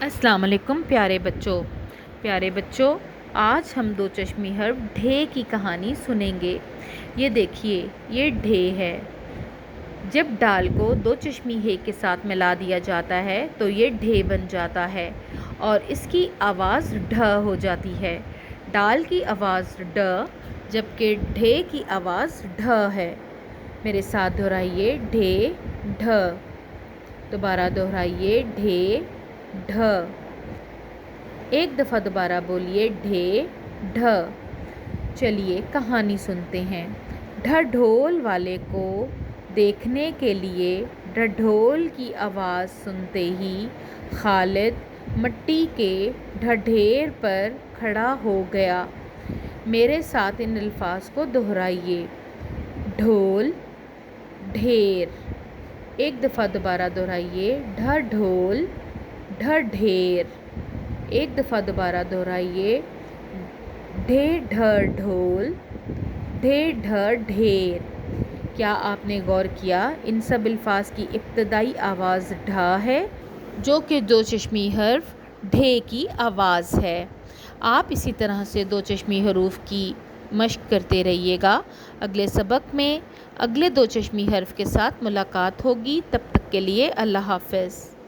السلام علیکم پیارے بچوں، آج ہم دو چشمی حرف ڈھے کی کہانی سنیں گے۔ یہ دیکھیے، یہ ڈھے ہے۔ جب ڈال کو دو چشمی ہے کے ساتھ ملا دیا جاتا ہے تو یہ ڈھے بن جاتا ہے اور اس کی آواز ڈھ ہو جاتی ہے۔ ڈال کی آواز ڈ جبکہ ڈھے کی آواز ڈھ ہے۔ میرے ساتھ دہرائیے، ڈھے ڈھ۔ دوبارہ دہرائیے، ڈھے ڈھ۔ ایک دفعہ دوبارہ بولیے، ڈھے ڈھ۔ چلیے کہانی سنتے ہیں۔ ڈھڈھول والے کو دیکھنے کے لیے ڈھڈھول کی آواز سنتے ہی خالد مٹی کے ڈھڈھیر پر کھڑا ہو گیا۔ میرے ساتھ ان الفاظ کو دہرائیے، ڈھول، ڈھیر۔ ایک دفعہ دوبارہ دہرائیے، ڈھڈھول، ڈھڈھیر۔ ایک دفعہ دوبارہ دہرائیے، ڈھے ڈھ ڈھول، ڈھے ڈھ ڈھیر۔ کیا آپ نے غور کیا ان سب الفاظ کی ابتدائی آواز ڈھ ہے جو کہ دو چشمی حرف ڈھے کی آواز ہے۔ آپ اسی طرح سے دو چشمی حروف کی مشق کرتے رہیے گا۔ اگلے سبق میں اگلے دو چشمی حرف کے ساتھ ملاقات ہوگی۔ تب تک کے لیے اللہ حافظ۔